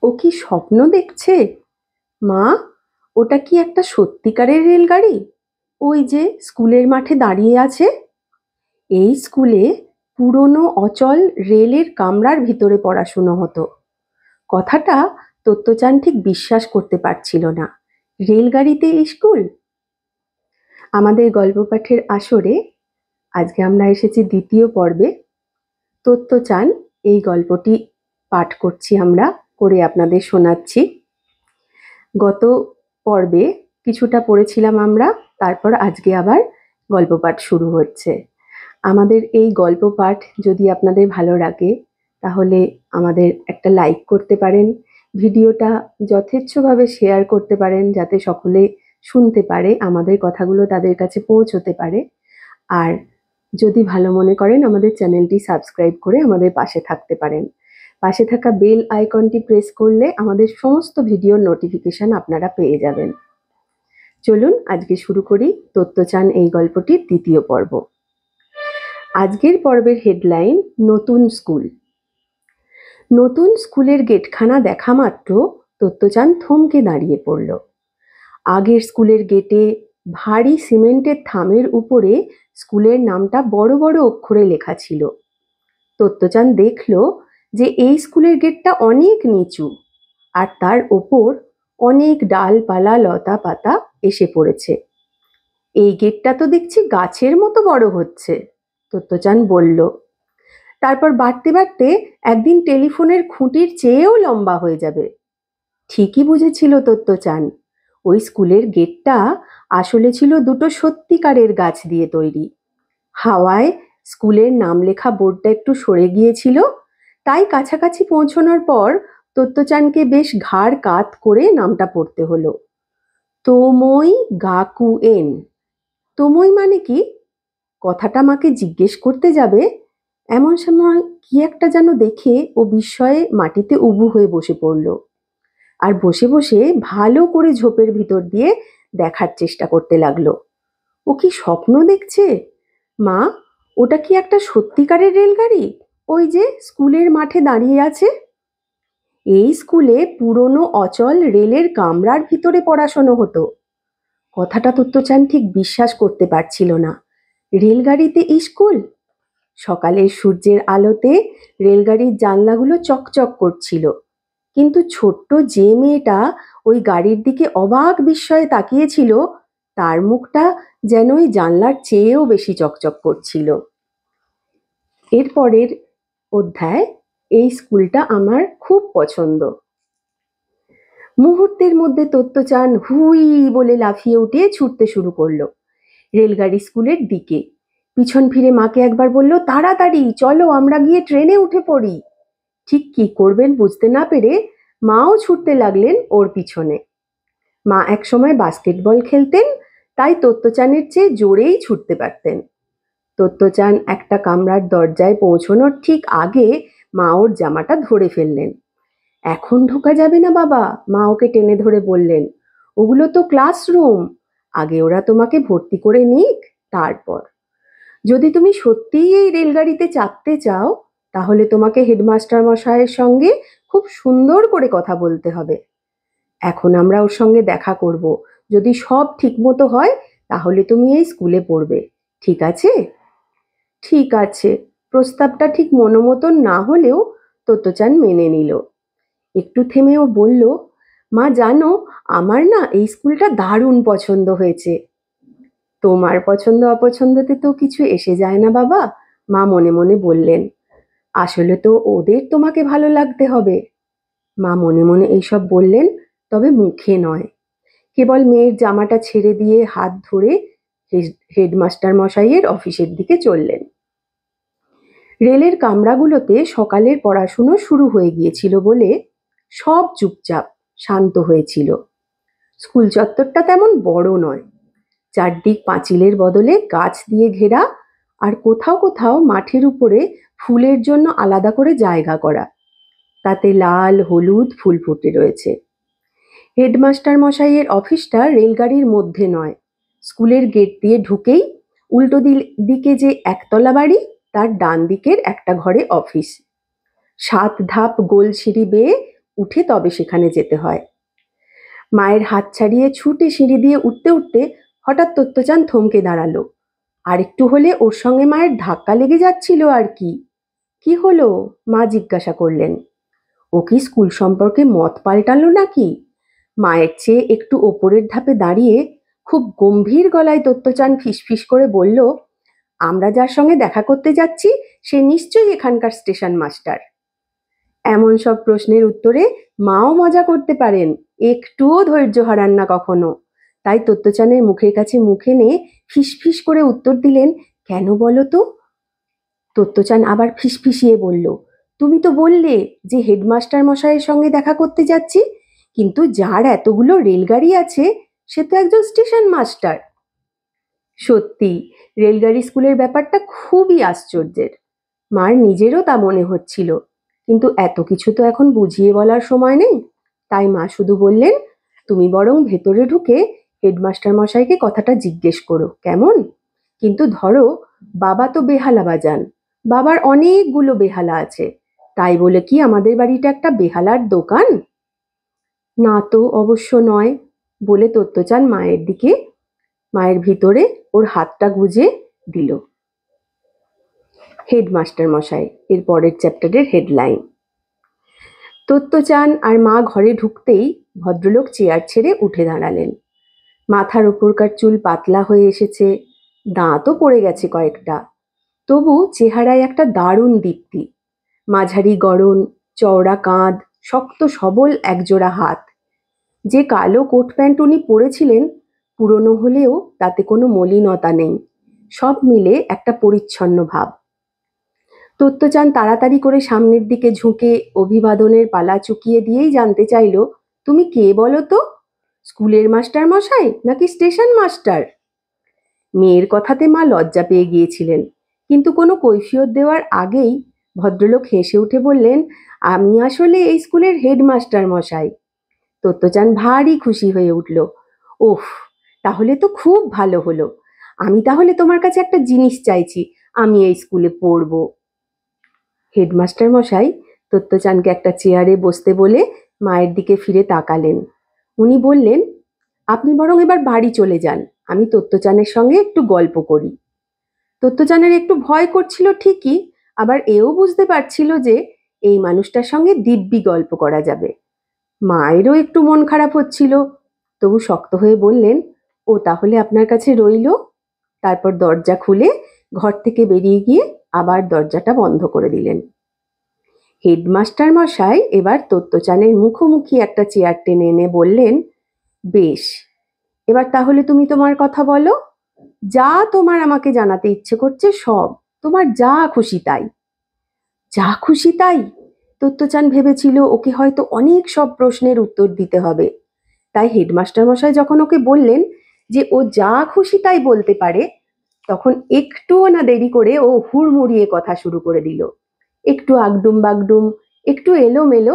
ও কি স্বপ্ন দেখছে? মা, ওটা কি একটা সত্যিকারের রেলগাড়ি? ওই যে স্কুলের মাঠে দাঁড়িয়ে আছে। এই স্কুলে পুরনো অচল রেলের কামরার ভিতরে পড়াশুনো হতো। কথাটা তত্ত্বচান ঠিক বিশ্বাস করতে পারছিল না। রেলগাড়িতে স্কুল! আমাদের গল্প পাঠের আসরে আজকে আমরা এসেছি দ্বিতীয় পর্বে। তত্ত্বচান এই গল্পটি পাঠ করছি, আমরা করে আপনাদের শোনাচ্ছি। গত পর্বে কিছুটা পড়েছিলাম আমরা, তারপর আজকে আবার গল্প পাঠ শুরু হচ্ছে। আমাদের এই গল্প পাঠ যদি আপনাদের ভালো লাগে তাহলে আমাদের একটা লাইক করতে পারেন, ভিডিওটা যথেচ্ছভাবে শেয়ার করতে পারেন যাতে সকলে শুনতে পারে, আমাদের কথাগুলো তাদের কাছে পৌঁছতে পারে। আর যদি ভালো মনে করেন আমাদের চ্যানেলটি সাবস্ক্রাইব করে আমাদের পাশে থাকতে পারেন। পাশে থাকা বেল আইকনটি প্রেস করলে আমাদের সমস্ত ভিডিওর নোটিফিকেশন আপনারা পেয়ে যাবেন। চলুন আজকে শুরু করি তত্ত্বচান এই গল্পটির দ্বিতীয় পর্ব। আজকের পর্বের হেডলাইন নতুন স্কুল। নতুন স্কুলের গেটখানা দেখা মাত্র তত্ত্বচান থমকে দাঁড়িয়ে পড়ল। আগের স্কুলের গেটে ভারী সিমেন্টের থামের উপরে স্কুলের নামটা বড় বড় অক্ষরে লেখা ছিল। তত্ত্বচান দেখল যে এই স্কুলের গেটটা অনেক নিচু, আর তার ওপর অনেক ডালপালা লতা পাতা এসে পড়েছে। এই গেটটা তো দেখছি গাছের মতো বড় হচ্ছে, তত্ত্বচান বলল। তারপর বাড়তে বাড়তে একদিন টেলিফোনের খুঁটির চেয়েও লম্বা হয়ে যাবে। ঠিকই বুঝেছিল তত্ত্বচান, ওই স্কুলের গেটটা আসলে ছিল দুটো সত্যিকারের গাছ দিয়ে তৈরি। হাওয়ায় স্কুলের নাম লেখা বোর্ডটা একটু সরে গিয়েছিল, তাই কাছাকাছি পৌঁছানোর পর তত্ত্বচানকে বেশ ঘাড় কাত করে নামটা পড়তে হলো। তোমই গাকুয়েন। তোমই মানে কি? কথাটা মাকে জিজ্ঞেস করতে যাবে এমন সময় কি একটা যেন দেখে ও বিস্ময়ে মাটিতে উবু হয়ে বসে পড়ল। আর বসে বসে ভালো করে ঝোপের ভিতর দিয়ে দেখার চেষ্টা করতে লাগলো। ও কি স্বপ্ন দেখছে? মা, ওটা কি একটা সত্যিকারের রেলগাড়ি? ওই যে স্কুলের মাঠে দাঁড়িয়ে আছে। এই স্কুলে পুরনো অচল রেলের কামরার ভিতরে পড়াশোনা হতো। কথাটা তত্ত্বচান ঠিক বিশ্বাস করতে পারছিল না। রেলগাড়িতে স্কুল! সকালের সূর্যের আলোতে রেলগাড়ির জানলাগুলো চকচক করছিল, কিন্তু ছোট্ট যে মেয়েটা ওই গাড়ির দিকে অবাক বিস্ময়ে তাকিয়েছিল তার মুখটা যেন ওই জানলার চেয়েও বেশি চকচক করছিল। এরপরের অধ্যায়, এই স্কুলটা আমার খুব পছন্দ। মুহূর্তের মধ্যে তত্ত্বচান হুই বলে লাফিয়ে উঠে ছুটতে শুরু করলো রেলগাড়ি স্কুলের দিকে। পিছন ফিরে মাকে একবার বলল, তাড়াতাড়ি চলো, আমরা গিয়ে ট্রেনে উঠে পড়ি। ঠিক কি করবেন বুঝতে না পেরে মাও ছুটতে লাগলেন ওর পিছনে। মা একসময় বাস্কেটবল খেলতেন, তাই তত্ত্বচানের চেয়ে জোরেই ছুটতে পারতেন। তত্ত্বচান একটা কামরার দরজায় পৌঁছানোর ঠিক আগে মা ওর জামাটা ধরে ফেললেন। এখন ঢোকা যাবে না বাবা, মা ওকে টেনে ধরে বললেন। ওগুলো তো ক্লাসরুম, আগে ওরা তোমাকে ভর্তি করে নিক, তারপর। যদি তুমি সত্যিই এই রেলগাড়িতে চাপতে চাও তাহলে তোমাকে হেডমাস্টার মশাইয়ের সঙ্গে খুব সুন্দর করে কথা বলতে হবে। এখন আমরা ওর সঙ্গে দেখা করব, যদি সব ঠিকমতো হয় তাহলে তুমি এই স্কুলে পড়বে, ঠিক আছে? ঠিক আছে। প্রস্তাবটা ঠিক মনোমতন না হলেও তত্ত্বচান মেনে নিল। একটু থেমে ও বলল, মা জানো, আমার না এই স্কুলটা দারুণ পছন্দ হয়েছে। তোমার পছন্দ অপছন্দতে তো কিছু এসে যায় না বাবা, মা মনে মনে বললেন। আসলে তো ওদের তোমাকে ভালো লাগতে হবে। মা মনে মনে এইসব বললেন, তবে মুখে নয়। কেবল মেয়ের জামাটা ছেড়ে দিয়ে হাত ধরে হেডমাস্টার মশাইয়ের অফিসের দিকে চললেন। রেলের কামরাগুলোতে সকালের পড়াশুনো শুরু হয়ে গিয়েছিল বলে সব চুপচাপ শান্ত হয়েছিল। স্কুল চত্বরটা তেমন বড় নয়, চারদিক পাঁচিলের বদলে গাছ দিয়ে ঘেরা, আর কোথাও কোথাও মাঠের উপরে ফুলের জন্য আলাদা করে জায়গা করা, তাতে লাল হলুদ ফুল ফুটে রয়েছে। হেডমাস্টার মশাইয়ের অফিসটা রেলগাড়ির মধ্যে নয়, স্কুলের গেট দিয়ে ঢুকেই উল্টো দিকে যে একতলা বাড়ি তার ডান দিকের একটা ঘরে অফিস। 7 ধাপ গোল সিঁড়ি বেয়ে উঠে তবে সেখানে যেতে হয়। মায়ের হাত ছাড়িয়ে ছুটে সিঁড়ি দিয়ে উঠতে উঠতে হঠাৎ তত্ত্বচান থমকে দাঁড়ালো। আর একটু হলে ওর সঙ্গে মায়ের ধাক্কা লেগে যাচ্ছিল আর কি। কি হলো? মা জিজ্ঞাসা করলেন। ও কি স্কুল সম্পর্কে মত পাল্টালো নাকি? মায়ের চেয়ে একটু ওপরের ধাপে দাঁড়িয়ে খুব গম্ভীর গলায় তত্ত্বচান ফিসফিস করে বলল, আমরা যার সঙ্গে দেখা করতে যাচ্ছি সে নিশ্চয়ই এখানকার স্টেশন মাস্টার। এমন সব প্রশ্নের উত্তরে মাও মজা করতে পারেন, একটুও ধৈর্য হারান না কখনো। তাই তত্ত্বচানের মুখের কাছে মুখ এনে ফিসফিস করে উত্তর দিলেন, কেন বলো তো? তত্ত্বচান আবার ফিসফিসিয়ে বলল, তুমি তো বললে যে হেডমাস্টার মশাইয়ের সঙ্গে দেখা করতে যাচ্ছি, কিন্তু যার এতগুলো রেলগাড়ি আছে সে তো একজন স্টেশন মাস্টার। সত্যি রেলগাড়ি স্কুলের ব্যাপারটা খুবই আশ্চর্যের। মার নিজেরও তা মনে হচ্ছিল, কিন্তু এত কিছু তো এখন বুঝিয়ে বলার সময় নেই। তাই মা শুধু বললেন, তুমি বরং ভেতরে ঢুকে হেডমাস্টার মশাইকে কথাটা জিজ্ঞেস করো কেমন। কিন্তু ধরো, বাবা তো বেহালা বাজান, বাবার অনেকগুলো বেহালা আছে, তাই বলে কি আমাদের বাড়িটা একটা বেহালার দোকান? না তো অবশ্য নয়, বলে তত্ত্বচান মায়ের ভিতরে ওর হাতটা গুজে দিল। হেডমাস্টার মশাই এর পরের চ্যাপ্টারের হেডলাইন। তত্ত্বচান আর মা ঘরে ঢুকতেই ভদ্রলোক চেয়ার ছেড়ে উঠে দাঁড়ালেন। মাথার ওপরকার চুল পাতলা হয়ে এসেছে, দাঁতও পড়ে গেছে কয়েকটা, তবু চেহারায় একটা দারুণ দীপ্তি। মাঝারি গড়ন, চওড়া কাঁধ, শক্ত সবল একজোড়া হাত। যে কালো কোট প্যান্ট উনি পরেছিলেন পুরনো হলেও তাতে কোনো মলিনতা নেই, সব মিলে একটা পরিচ্ছন্ন ভাব। তত্ত্বচান তাড়াতাড়ি করে সামনের দিকে ঝুঁকে অভিবাদনের পালা চুকিয়ে দিয়েই জানতে চাইল, তুমি কে বলো তো? স্কুলের মাস্টার মশাই নাকি স্টেশন মাস্টার? মেয়ের কথাতে মা লজ্জা পেয়ে গিয়েছিলেন, কিন্তু কোনো কৈফিয়ত দেওয়ার আগেই ভদ্রলোক হেসে উঠে বললেন, আমি আসলে এই স্কুলের হেডমাস্টার মশাই। তত্ত্বচান ভারী খুশি হয়ে উঠল। ওহ, তাহলে তো খুব ভালো হলো। আমি তাহলে তোমার কাছে একটা জিনিস চাইছি, আমি এই স্কুলে পড়ব। হেডমাস্টার মশাই তত্ত্বচানকে একটা চেয়ারে বসতে বলে মায়ের দিকে ফিরে তাকালেন। উনি বললেন, আপনি বরং এবার বাড়ি চলে যান, আমি তত্ত্বচানের সঙ্গে একটু গল্প করি। তত্ত্বচানের একটু ভয় করছিল ঠিকই, আবার এও বুঝতে পারছিল যে এই মানুষটার সঙ্গে দিব্যি গল্প করা যাবে। মায়েরও একটু মন খারাপ হচ্ছিল, তবু শক্ত হয়ে বললেন, ও তাহলে আপনার কাছে রইল। তারপর দরজা খুলে ঘর থেকে বেরিয়ে গিয়ে আবার দরজাটা বন্ধ করে দিলেন। হেডমাস্টার মশাই এবার তত্ত্বচানের মুখোমুখি একটা চেয়ার টেনে এনে বললেন, বেশ, এবার তাহলে তুমি তোমার কথা বলো, যা তোমার আমাকে জানাতে ইচ্ছে করছে সব, তোমার যা খুশি তাই। যা খুশি তাই? তত্ত্বচান ভেবেছিল ওকে হয়তো অনেক সব প্রশ্নের উত্তর দিতে হবে। তাই হেডমাস্টার মশাই যখন ওকে বললেন যে ও যা খুশি তাই বলতে পারে, তখন একটুও না দেরি করে ও হুড়মুড়িয়ে কথা শুরু করে দিল। একটু আগডুম বাগডুম, একটু এলোমেলো,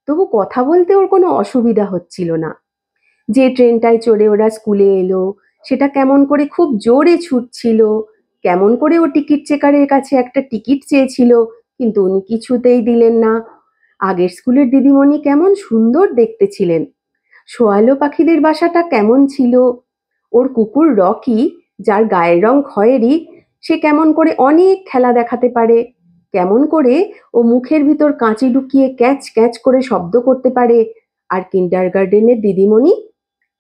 তবু কথা বলতে ওর কোনো অসুবিধা হচ্ছিল না। যে ট্রেনটায় চড়ে ওরা স্কুলে এলো সেটা কেমন করে খুব জোরে ছুটছিল, কেমন করে ও টিকিট চেকারের কাছে একটা টিকিট চেয়েছিল, কিন্তু উনি কিছুতেই দিলেন না। আগের স্কুলের দিদিমণি কেমন সুন্দর দেখতে ছিলেন, শোয়ালো পাখিদের বাসাটা কেমন ছিল, ওর কুকুর রকি যার গায়ের রং খয়েরি সে কেমন করে অনেক খেলা দেখাতে পারে, কেমন করে ও মুখের ভিতর কাঁচি ঢুকিয়ে ক্যাচ ক্যাচ করে শব্দ করতে পারে, আর কিন্ডারগার্ডেনের দিদিমণি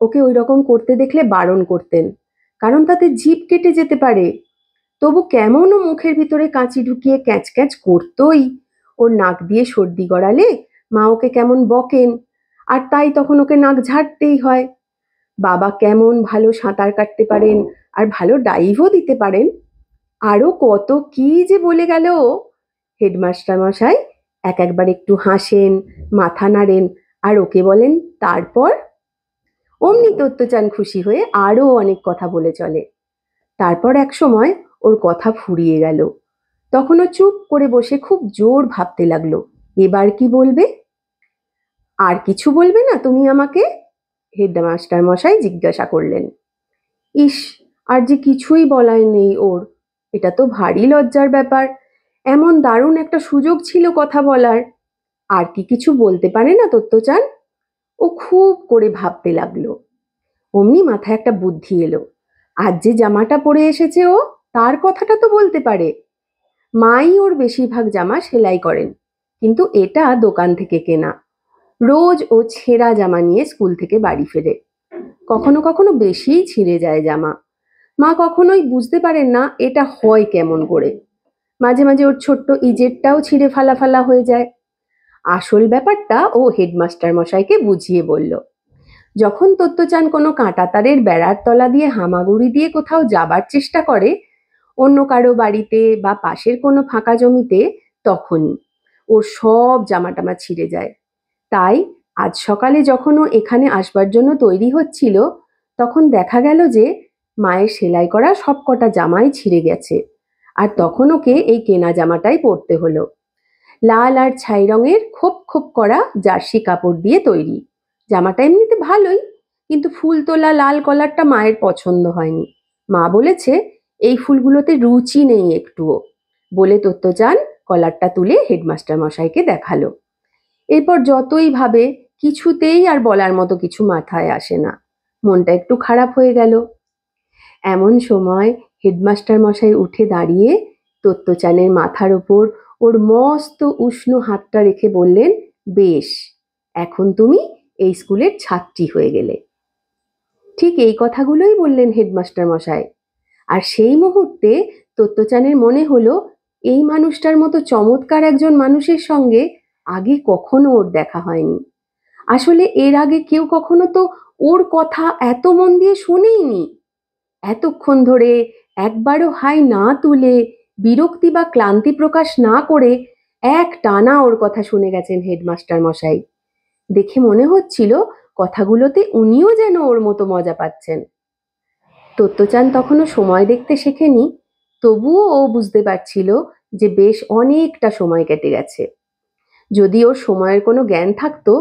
ওকে ওই রকম করতে দেখলে বারণ করতেন, কারণ তাতে জিভ কেটে যেতে পারে। তবু কেমন ও মুখের ভিতরে কাঁচি ঢুকিয়ে ক্যাচ ক্যাচ করতোই। ওর নাক দিয়ে সর্দি গড়ালে মা ওকে কেমন বকেন, আর তাই তখন ওকে নাক ঝাড়তেই হয়। বাবা কেমন ভালো সাঁতার কাটতে পারেন আর ভালো ডাইভও দিতে পারেন, আরো কত কি যে বলে গেল। হেডমাস্টার মশাই একবার একটু হাসেন, মাথা নাড়েন, আর ওকে বলেন তারপর। অমনি তত্ত্বচান খুশি হয়ে আরো অনেক কথা বলে চলে। তারপর এক সময় ওর কথা ফুরিয়ে গেল, তখন ও চুপ করে বসে খুব জোর ভাবতে লাগলো, এবার কি বলবে। আর কিছু বলবে না তুমি আমাকে? হেডমাস্টার মশাই জিজ্ঞাসা করলেন। ইস, আর যে কিছুই বলার নেই ওর, এটা তো ভারী লজ্জার ব্যাপার, এমন দারুণ একটা সুযোগ ছিল কথা বলার। আর কি কিছু বলতে পারে না তোত্তচান? ও খুব করে ভাবতে লাগলো। অমনি মাথায় একটা বুদ্ধি এলো। আজ যে জামাটা পরে এসেছে ও, তার কথাটা তো বলতে পারে। মাই ওর বেশিরভাগ জামা সেলাই করেন, কিন্তু এটা দোকান থেকে কেনা। রোজ ও ছেঁড়া জামা নিয়ে স্কুল থেকে বাড়ি ফেরে। কখনো কখনো বেশিই ছিঁড়ে যায় জামা। মা কখনোই বুঝতে পারেন না এটা হয় কেমন করে। মাঝে মাঝে ওর ছোট্ট ইজেরটাও ছিঁড়ে ফালা ফালা হয়ে যায়। আসল ব্যাপারটা ও হেডমাস্টার মশাইকে বুঝিয়ে বলল। যখন তোত্তচান কোনো কাঁটাতারের বেড়ার তলা দিয়ে হামাগুড়ি দিয়ে কোথাও যাবার চেষ্টা করে, অন্য কারো বাড়িতে বা পাশের কোনো ফাঁকা জমিতে, তখনই ওর সব জামাটামা ছিঁড়ে যায়। তাই আজ সকালে যখন ও এখানে আসবার জন্য তৈরি হচ্ছিল, তখন দেখা গেল যে মায়ের সেলাই করা সব কটা জামাই ছিঁড়ে গেছে। আর তখন ওকে এই কেনা জামাটাই পরতে হলো। লাল আর ছাই রঙের খোপ খোপ করা জার্সি কাপড় দিয়ে তৈরি। জামাটা এমনিতে ভালোই, কিন্তু ফুল তোলা লাল কলারটা মায়ের পছন্দ হয়নি। মা বলেছে এই ফুলগুলোতে রুচি নেই একটুও। বলে তোত্তচান কলারটা তুলে হেডমাস্টার মশাইকে দেখালো। এরপর যতই ভাবে, কিছুতেই আর বলার মতো কিছু মাথায় আসে না। মনটা একটু খারাপ হয়ে গেল। এমন সময় হেডমাস্টার মশাই উঠে দাঁড়িয়ে তোত্তচানের মাথার ওপর ওর মস্ত উষ্ণ হাতটা রেখে বললেন, বেশ, এখন তুমি এই স্কুলের ছাত্রী হয়ে গেলে। ঠিক এই কথাগুলোই বললেন হেডমাস্টার মশাই। আর সেই মুহূর্তে তোত্তচানের মনে হলো এই মানুষটার মতো চমৎকার একজন মানুষের সঙ্গে আগে কখনো ওর দেখা হয়নি। আসলে এর আগে কেউ কখনো তো ওর কথা এত মন দিয়ে শোনেইনি। এতক্ষণ ধরে একবারও হাই না তুলে, বিরক্তি বা ক্লান্তি প্রকাশ না করে একটানা ওর কথা শুনে গেছেন হেডমাস্টার মশাই। দেখে মনে হচ্ছিল কথাগুলোতে উনিও যেন ওর মতো মজা পাচ্ছেন। তোত্তচান তখনও সময় দেখতে শেখেনি, তবুও ও বুঝতে পারছিল যে বেশ অনেকটা সময় কেটে গেছে। যদি ওর সময়ের কোনো জ্ঞান থাকতো,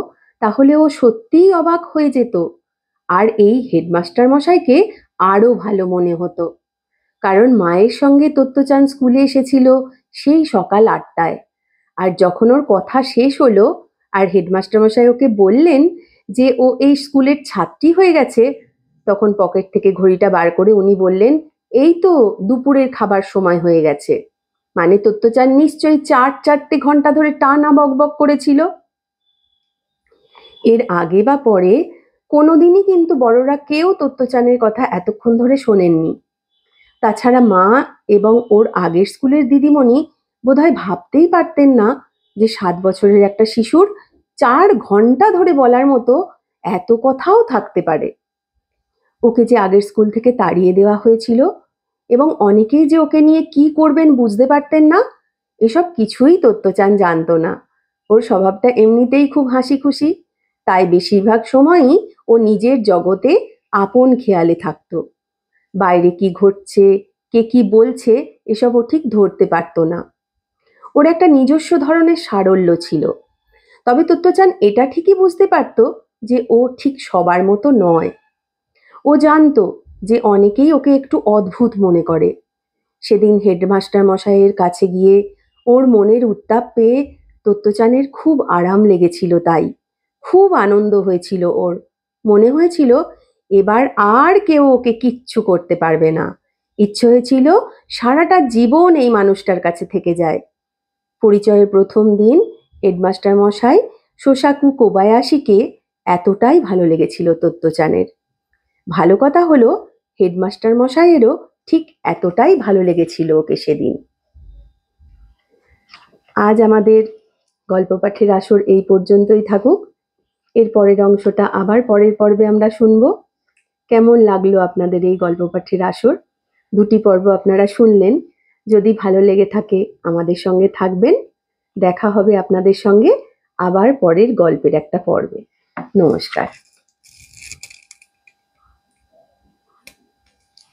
তাহলে ও সত্যিই অবাক হয়ে যেত। আর এই হেডমাস্টার মশাইকে আরো ভালো মনে হতো। কারণ মায়ের সঙ্গে তোত্তচান স্কুলে এসেছিল সেই সকাল 8টায়। আর যখন ওর কথা শেষ হলো আর হেডমাস্টার মশাই ওকে বললেন যে ও এই স্কুলের ছাত্রী হয়ে গেছে, তখন পকেট থেকে ঘড়িটা বার করে উনি বললেন, এই তো দুপুরের খাবার সময় হয়ে গেছে। মানে তোত্তচান নিশ্চয়ই 4 ঘন্টা ধরে টানা বকবক করেছিল। এর আগে বা পরে কোনোদিনই কিন্তু বড়রা কেউ তোত্তচানের কথা এতক্ষণ ধরে শোনেননি। তাছাড়া মা এবং ওর আগের স্কুলের দিদিমণি বোধহয় ভাবতেই পারতেন না যে 7 বছরের একটা শিশুর 4 ঘন্টা ধরে বলার মতো এত কথাও থাকতে পারে। ওকে যে আগের স্কুল থেকে তাড়িয়ে দেওয়া হয়েছিল এবং অনেকেই যে ওকে নিয়ে কি করবেন বুঝতে পারতেন না, এসব কিছুই তোত্তচান জানতো না। ওর স্বভাবটা এমনিতেই খুব হাসি খুশি, তাই বেশিরভাগ সময়ই ও নিজের জগতে আপন খেয়ালে থাকতো। বাইরে কি ঘটছে, কে কি বলছে, এসব ও ঠিক ধরতে পারতো না। ওর একটা নিজস্ব ধরনের সারল্য ছিল। তবে তোত্তচান এটা ঠিকই বুঝতে পারতো যে ও ঠিক সবার মতো নয়। ও জানতো যে অনেকেই ওকে একটু অদ্ভুত মনে করে। সেদিন হেডমাস্টার মশাইয়ের কাছে গিয়ে ওর মনের উত্তাপ পেয়ে তোত্তচানের খুব আরাম লেগেছিল। তাই খুব আনন্দ হয়েছিল ওর। মনে হয়েছিল এবার আর কেউ ওকে কিচ্ছু করতে পারবে না। ইচ্ছে হয়েছিল সারাটা জীবন এই মানুষটার কাছে থেকে যায়। পরিচয়ের প্রথম দিন হেডমাস্টার মশাই শোসাকু কোবায়াশিকে এতটাই ভালো লেগেছিল তোত্তচানের। ভালো কথা হলো হেডমাস্টার মশাইয়েরও ঠিক এতটাই ভালো লেগেছিল ওকে সেদিন। আজ আমাদের গল্প পাঠের আসর এই পর্যন্তই থাকুক। এর পরের অংশটা আবার পরের পর্বে আমরা শুনবো। কেমন লাগলো আপনাদের এই গল্প পাঠের আসর? 2টি পর্ব আপনারা শুনলেন। যদি ভালো লেগে থাকে আমাদের সঙ্গে থাকবেন। দেখা হবে আপনাদের সঙ্গে আবার পরের গল্পের একটা পর্বে। নমস্কার।